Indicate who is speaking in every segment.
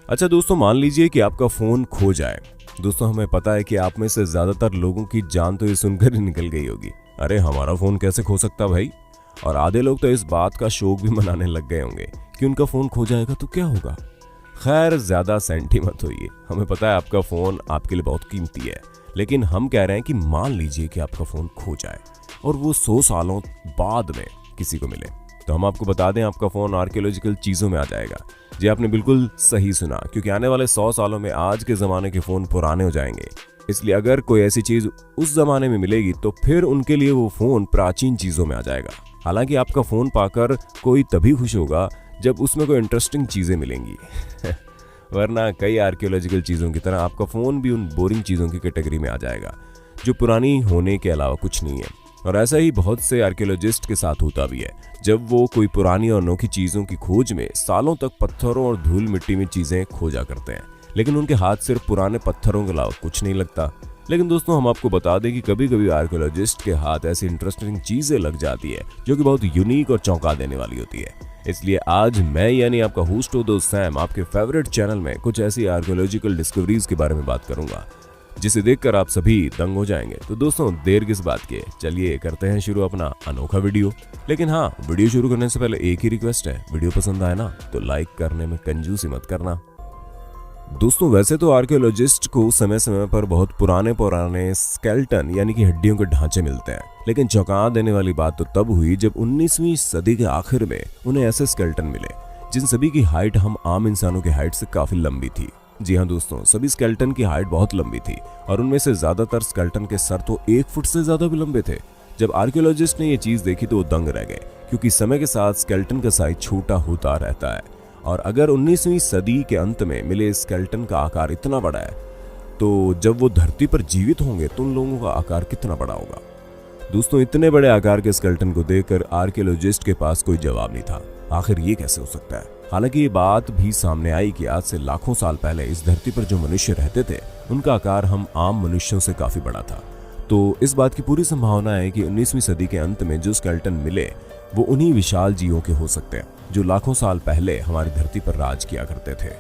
Speaker 1: अच्छा दोस्तों, मान लीजिए कि आपका फोन खो जाए। दोस्तों, हमें पता है कि आप में से ज्यादातर लोगों की जान तो ये सुनकर ही निकल गई होगी, अरे हमारा फोन कैसे खो सकता भाई। और आधे लोग तो इस बात का शौक भी मनाने लग गए होंगे कि उनका फोन खो जाएगा तो क्या होगा। खैर, ज्यादा सेंटी मत होइए, हमें पता है आपका फोन आपके लिए बहुत कीमती है। लेकिन हम कह रहे हैं कि मान लीजिए कि आपका फोन खो जाए और वो 100 सालों बाद में किसी को मिले, तो हम आपको बता दें आपका फोन आर्कियोलॉजिकल चीजों में आ जाएगा। जी, आपने बिल्कुल सही सुना, क्योंकि आने वाले 100 सालों में आज के जमाने के फोन पुराने हो जाएंगे। इसलिए अगर कोई ऐसी चीज उस जमाने में मिलेगी तो फिर उनके लिए वो फोन प्राचीन चीजों में आ जाएगा। हालांकि आपका फोन पाकर कोई तभी खुश होगा जब उसमें कोई इंटरेस्टिंग चीजें मिलेंगी वरना कई आर्कियोलॉजिकल चीजों की तरह आपका फोन भी उन बोरिंग चीजों की कैटेगरी में आ जाएगा जो पुरानी होने के अलावा कुछ नहीं है। और ऐसा ही बहुत से आर्कियोलॉजिस्ट के साथ होता भी है, जब वो कोई पुरानी और अनोखी चीजों की खोज में सालों तक पत्थरों और धूल मिट्टी में चीजें खोजा करते हैं, लेकिन उनके हाथ सिर्फ पुराने पत्थरों के अलावा कुछ नहीं लगता। लेकिन दोस्तों, हम आपको बता दें कि कभी कभी आर्कियोलॉजिस्ट के हाथ ऐसी इंटरेस्टिंग चीजें लग जाती है जो कि बहुत यूनिक और चौंका देने वाली होती है। इसलिए आज मैं यानी आपका होस्ट हो दोस्त सैम आपके फेवरेट चैनल में कुछ ऐसी आर्कियोलॉजिकल डिस्कवरीज के बारे में बात करूंगा जिसे देखकर आप सभी दंग हो जाएंगे। तो दोस्तों, देर किस बात की, चलिए करते हैं शुरू अपना अनोखा वीडियो। लेकिन हाँ, वीडियो शुरू करने से पहले एक ही रिक्वेस्ट है, वीडियो पसंद आए ना तो लाइक करने में कंजूसी मत करना। दोस्तों, वैसे तो आर्कियोलॉजिस्ट को समय समय पर बहुत पुराने स्केल्टन यानी कि हड्डियों के ढांचे मिलते हैं, लेकिन चौंका देने वाली बात तो तब हुई जब 19वीं सदी के आखिर में उन्हें ऐसे स्केल्टन मिले जिन सभी की हाइट हम आम इंसानों की हाइट से काफी लंबी थी। जी हाँ दोस्तों, सभी स्केल्टन की हाइट बहुत लंबी थी और उनमें से ज्यादातर स्केल्टन के सर तो 1 फुट से ज्यादा भी लंबे थे। जब आर्कियोलॉजिस्ट ने ये चीज देखी तो वो दंग रह गए, क्योंकि समय के साथ स्केल्टन का साइज छोटा होता रहता है। और अगर 19वीं सदी के अंत में मिले स्केल्टन का आकार इतना बड़ा है, तो जब वो धरती पर जीवित होंगे तो उन लोगों का आकार कितना बड़ा होगा। दोस्तों, इतने बड़े आकार के स्केल्टन को देखकर आर्कियोलॉजिस्ट के पास कोई जवाब नहीं था, आखिर ये कैसे हो सकता है। हालांकि ये बात भी सामने आई कि आज से लाखों साल पहले इस धरती पर जो मनुष्य रहते थे उनका आकार हम आम मनुष्यों से काफी बड़ा था। तो इस बात की पूरी संभावना है कि 19वीं सदी के अंत में जो स्केल्टन मिले वो उन्हीं विशाल जीवों के हो सकते हैं जो लाखों साल पहले हमारी धरती पर राज किया करते थे।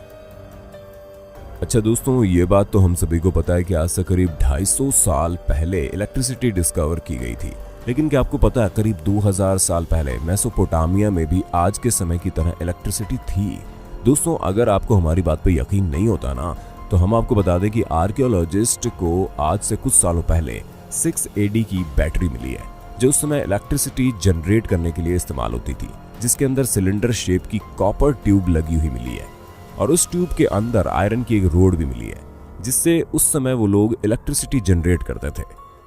Speaker 1: अच्छा दोस्तों, ये बात तो हम सभी को पता है कि आज से करीब 250 साल पहले इलेक्ट्रिसिटी डिस्कवर की गई थी, लेकिन क्या आपको पता है करीब 2000 साल पहले मेसोपोटामिया में भी आज के समय की तरह इलेक्ट्रिसिटी थी। दोस्तों, अगर आपको हमारी बात पर यकीन नहीं होता ना, तो हम आपको बता दें कि आर्कियोलॉजिस्ट को आज से कुछ सालों पहले 6 AD की बैटरी मिली है जो उस समय इलेक्ट्रिसिटी जनरेट करने के लिए इस्तेमाल होती थी, जिसके अंदर सिलेंडर शेप की कॉपर ट्यूब लगी हुई मिली है और उस ट्यूब के अंदर आयरन की एक रोड भी मिली है, जिससे उस समय वो लोग इलेक्ट्रिसिटी जनरेट करते थे,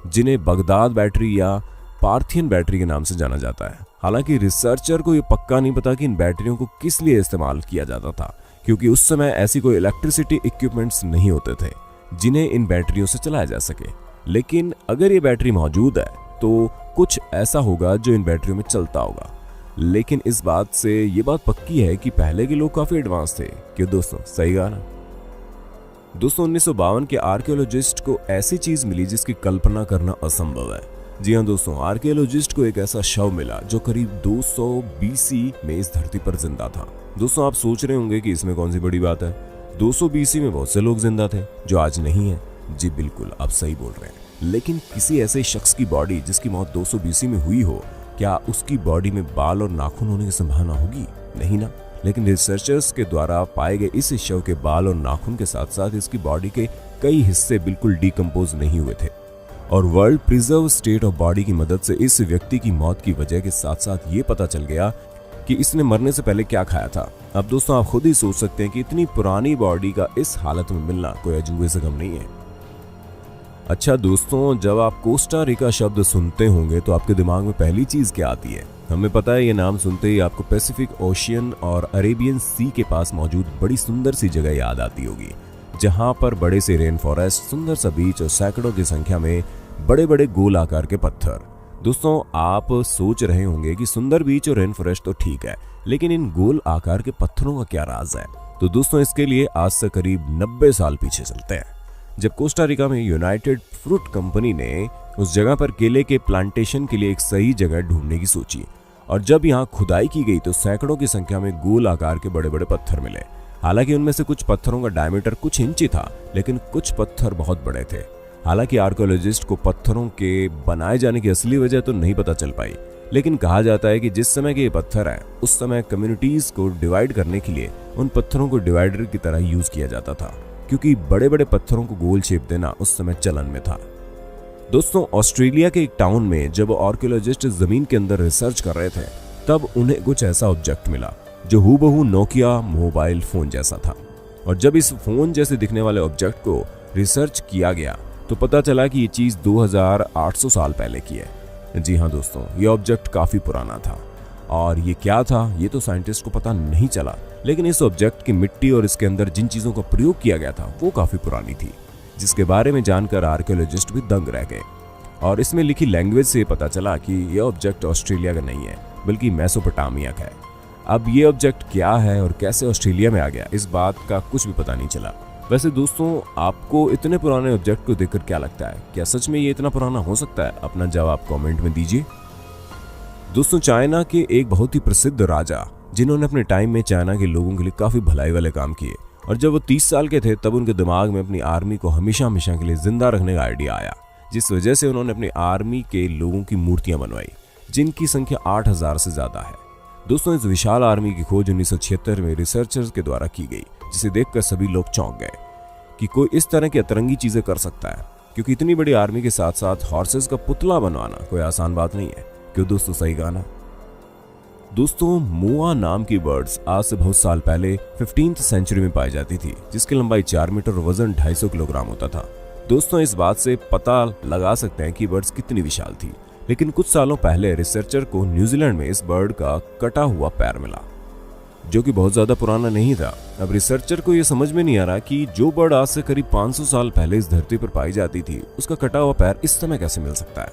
Speaker 1: जिन्हें बगदाद बैटरी या पार्थियन बैटरी के नाम से जाना जाता है। हालांकि रिसर्चर को ये पक्का नहीं पता कि इन बैटरियों को किस लिए इस्तेमाल किया जाता था, क्योंकि उस समय ऐसी कोई इलेक्ट्रिसिटी इक्विपमेंट्स नहीं होते थे जिन्हें इन बैटरियों से चलाया जा सके। लेकिन अगर ये बैटरी मौजूद है तो कुछ ऐसा होगा जो इन बैटरियों में चलता होगा। लेकिन इस बात से ये बात पक्की है कि पहले के लोग काफी एडवांस थे। क्यों दोस्तों, सही कहा ना। दोस्तों, 1952 के आर्कियोलॉजिस्ट को ऐसी चीज मिली जिसकी कल्पना करना असंभव है। जी हाँ दोस्तों, आर्कियोलॉजिस्ट को एक ऐसा शव मिला जो करीब 200 BC में इस धरती पर जिंदा था। दोस्तों, आप सोच रहे होंगे कि इसमें कौन सी बड़ी बात है, 200 BC में बहुत से लोग जिंदा थे जो आज नहीं है। जी बिल्कुल, आप सही बोल रहे हैं। लेकिन किसी ऐसे शख्स की बॉडी जिसकी मौत 200 BC में हुई हो, क्या उसकी बॉडी में बाल और नाखून होने की संभावना होगी? नहीं ना। लेकिन रिसर्चर्स के द्वारा पाए गए इस शव के बाल और नाखून के साथ साथ इसकी बॉडी के कई हिस्से बिल्कुल डिकम्पोज नहीं हुए थे। और world preserve state of body की मदद से इस व्यक्ति की मौत की वजह के साथ साथ ये पता चल गया कि इसने मरने से पहले क्या खाया था। अब दोस्तों, आप खुद ही सोच सकते हैं कि इतनी पुरानी बॉडी का इस हालत में मिलना कोई अजूबे से कम नहीं है। अच्छा दोस्तों, जब आप कोस्टा रिका शब्द सुनते होंगे तो आपके दिमाग में पहली चीज क्या आती है? हमें पता है ये नाम सुनते ही आपको पैसिफिक ओशियन और अरेबियन सी के पास मौजूद बड़ी सुंदर सी जगह याद आती होगी, जहां पर बड़े से रेन फॉरेस्ट, सुंदर सा बीच और सैकड़ों की संख्या में बड़े बड़े गोल आकार के पत्थर। दोस्तों, आप सोच रहे होंगे कि सुंदर बीच और रेन फॉरेस्ट तो ठीक है, लेकिन इन गोल आकार के पत्थरों का क्या राज है? तो दोस्तों, इसके लिए आज से करीब 90 साल पीछे चलते हैं, जब कोस्टा रिका में यूनाइटेड फ्रूट कंपनी ने उस जगह पर केले के प्लांटेशन के लिए एक सही जगह ढूंढने की सोची। और जब यहाँ खुदाई की गई तो सैकड़ों की संख्या में गोल आकार के बड़े बड़े पत्थर मिले। हालांकि उनमें से कुछ पत्थरों का डायमीटर कुछ इंची था, लेकिन कुछ पत्थर बहुत बड़े थे। हालांकि आर्कियोलॉजिस्ट को पत्थरों के बनाए जाने की असली वजह तो नहीं पता चल पाई, लेकिन कहा जाता है कि जिस समय के ये पत्थर हैं उस समय कम्युनिटीज को डिवाइड करने के लिए उन पत्थरों को डिवाइडर की तरह यूज किया जाता था, क्योंकि बड़े बड़े पत्थरों को गोल शेप देना उस समय चलन में था। दोस्तों, ऑस्ट्रेलिया के एक टाउन में जब आर्कियोलॉजिस्ट जमीन के अंदर रिसर्च कर रहे थे, तब उन्हें कुछ ऐसा ऑब्जेक्ट मिला जो हूबहू नोकिया मोबाइल फोन जैसा था। और जब इस फोन जैसे दिखने वाले ऑब्जेक्ट को रिसर्च किया गया तो पता चला कि ये चीज 2800 साल पहले की है। जी हाँ दोस्तों, ये ऑब्जेक्ट काफी पुराना था और ये क्या था ये तो साइंटिस्ट को पता नहीं चला, लेकिन इस ऑब्जेक्ट की मिट्टी और इसके अंदर जिन चीजों का प्रयोग किया गया था वो काफी पुरानी थी, जिसके बारे में जानकर आर्कियोलॉजिस्ट भी दंग रह गए। और इसमें लिखी लैंग्वेज से पता चला कि यह ऑब्जेक्ट ऑस्ट्रेलिया का नहीं है बल्कि मेसोपोटामिया का है। अब ये ऑब्जेक्ट क्या है और कैसे ऑस्ट्रेलिया में आ गया, इस बात का कुछ भी पता नहीं चला। वैसे दोस्तों, आपको इतने पुराने ऑब्जेक्ट को देखकर क्या लगता है? क्या सच में ये इतना पुराना हो सकता है? अपना जवाब कमेंट में दीजिए। दोस्तों, चाइना के एक बहुत ही प्रसिद्ध राजा, जिन्होंने अपने टाइम में चाइना के लोगों के लिए काफी भलाई वाले काम किए, और जब वो 30 साल के थे तब उनके दिमाग में अपनी आर्मी को हमेशा हमेशा के लिए जिंदा रखने का आइडिया आया, जिस वजह से उन्होंने अपनी आर्मी के लोगों की मूर्तियां बनवाई, जिनकी संख्या 8000 से ज्यादा है। दोस्तों, इस विशाल आर्मी की खोज 1976 में रिसर्चर्स के द्वारा की गई, जिसे देखकर सभी लोग चौंक गए कि कोई इस तरह की अतरंगी चीजें कर सकता है, क्योंकि इतनी बड़ी आर्मी के साथ साथ हॉर्सेस का पुतला बनवाना कोई आसान बात नहीं है। क्यों दोस्तों, सही गाना। दोस्तों, मोआ नाम की बर्ड्स आज से बहुत साल पहले 15th सेंचुरी में पाई जाती थी, जिसकी लंबाई 4 मीटर और वजन 250 किलोग्राम होता था। दोस्तों, इस बात से पता लगा सकते हैं कि बर्ड्स कितनी विशाल थी। लेकिन कुछ सालों पहले रिसर्चर को न्यूजीलैंड में इस बर्ड का कटा हुआ पैर मिला, जो कि बहुत ज्यादा पुराना नहीं था। अब रिसर्चर को यह समझ में नहीं आ रहा कि जो बर्ड आज से करीब 500 साल पहले इस धरती पर पाई जाती थी, उसका कटा हुआ पैर इस समय कैसे मिल सकता है,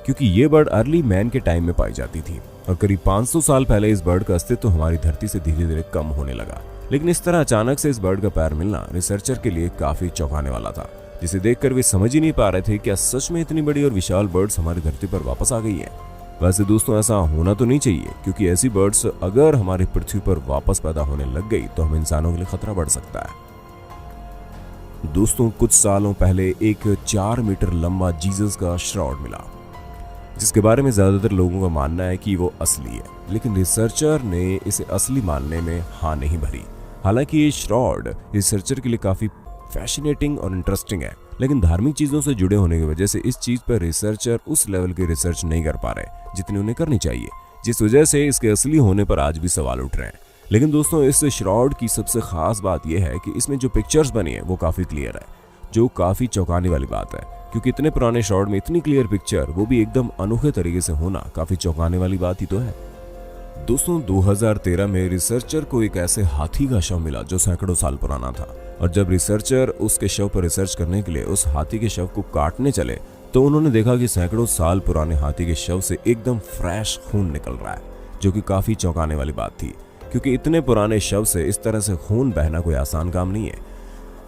Speaker 1: क्योंकि ये बर्ड अर्ली मैन के टाइम में पाई जाती थी और करीब 500 साल पहले इस बर्ड का अस्तित्व हमारी धरती से धीरे धीरे कम होने लगा। लेकिन इस तरह अचानक से इस बर्ड का पैर मिलना रिसर्चर के लिए काफी चौंकाने वाला था, जिसे देखकर वे समझ ही नहीं पा रहे थे क्या सच में इतनी बड़ी और विशाल बर्ड्स हमारी धरती पर वापस आ गई है। वैसे दोस्तों, ऐसा होना तो नहीं चाहिए, क्योंकि ऐसी बर्ड्स अगर हमारी पृथ्वी पर वापस पैदा होने लग गई तो हम इंसानों के लिए खतरा बढ़ सकता है। दोस्तों, कुछ सालों पहले एक 4 मीटर लंबा जीसस का श्राउड मिला, जिसके बारे में ज्यादातर लोगों का मानना है कि वो असली है, लेकिन रिसर्चर ने इसे असली मानने में हाँ नहीं भरी। हालांकि ये श्राउड रिसर्चर के लिए काफी फैसिनेटिंग और इंटरेस्टिंग है, लेकिन धार्मिक चीजों से जुड़े होने की वजह से इस चीज पर रिसर्चर उस लेवल की रिसर्च नहीं कर पा रहे जितनी उन्हें करनी चाहिए, जिस वजह से इसके असली होने पर आज भी सवाल उठ रहे हैं। लेकिन दोस्तों, इस श्राउड की सबसे खास बात यह है कि इसमें जो पिक्चर्स बनी है वो काफी क्लियर है, जो काफी चौंकाने वाली बात है, क्योंकि इतने पुराने श्राउड में इतनी क्लियर पिक्चर, वो भी एकदम अनोखे तरीके से होना, काफी चौंकाने वाली बात ही तो है। दोस्तों, 2013 में रिसर्चर को एक ऐसे हाथी का शव मिला जो सैकड़ों साल पुराना था, और जब रिसर्चर उसके शव पर रिसर्च करने के लिए उस हाथी के शव को काटने चले तो उन्होंने देखा कि सैकड़ों साल पुराने हाथी के शव से एकदम फ्रेश खून निकल रहा है, जो कि काफी चौंकाने वाली बात थी, क्योंकि इतने पुराने शव से इस तरह से खून बहना कोई आसान काम नहीं है।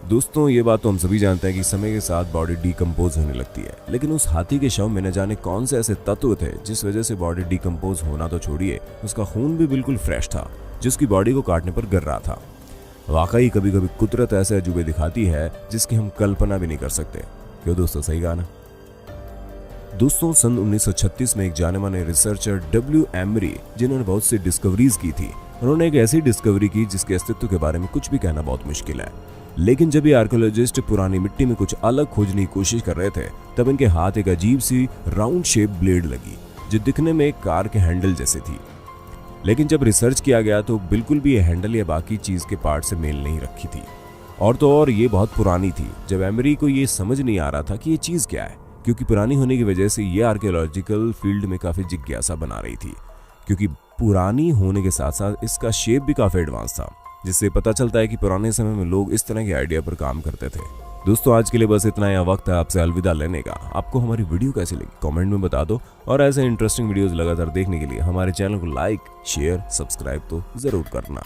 Speaker 1: दोस्तों, ये बात तो हम सभी जानते हैं कि समय के साथ बॉडी डिकम्पोज होने लगती है, लेकिन उस हाथी के शव में न जाने कौन से ऐसे तत्व थे जिस वजह से बॉडी डिकम्पोज होना तो छोड़िए, उसका खून भी बिल्कुल फ्रेश था, जिसकी बॉडी को काटने पर गिर रहा था। वाकई कभी कभी कुदरत ऐसे अजूबे दिखाती है जिसकी हम कल्पना भी नहीं कर सकते। क्यों दोस्तों, सही गाना। दोस्तों, सन 1936 में एक जाने माने रिसर्चर W. एमरी, जिन्होंने बहुत सी डिस्कवरीज की थी, उन्होंने एक ऐसी डिस्कवरी की जिसके अस्तित्व के बारे में कुछ भी कहना बहुत मुश्किल है। लेकिन जब ये आर्कियोलॉजिस्ट पुरानी मिट्टी में कुछ अलग खोजने की कोशिश कर रहे थे, तब इनके हाथ एक अजीब सी राउंड शेप ब्लेड लगी, जो दिखने में एक कार के हैंडल जैसे थी। लेकिन जब रिसर्च किया गया तो बिल्कुल भी ये हैंडल या बाकी चीज के पार्ट से मेल नहीं रखी थी, और तो और ये बहुत पुरानी थी। जब एमरी को ये समझ नहीं आ रहा था कि ये चीज क्या है, क्योंकि पुरानी होने की वजह से ये आर्कियोलॉजिकल फील्ड में काफी जिज्ञासा बना रही थी, क्योंकि पुरानी होने के साथ साथ इसका शेप भी काफी एडवांस था, जिससे पता चलता है कि पुराने समय में लोग इस तरह के आइडिया पर काम करते थे। दोस्तों, आज के लिए बस इतना ही। वक्त है आपसे अलविदा लेने का। आपको हमारी वीडियो कैसी लगी कमेंट में बता दो, और ऐसे इंटरेस्टिंग वीडियोस लगातार देखने के लिए हमारे चैनल को लाइक, शेयर, सब्सक्राइब तो जरूर करना।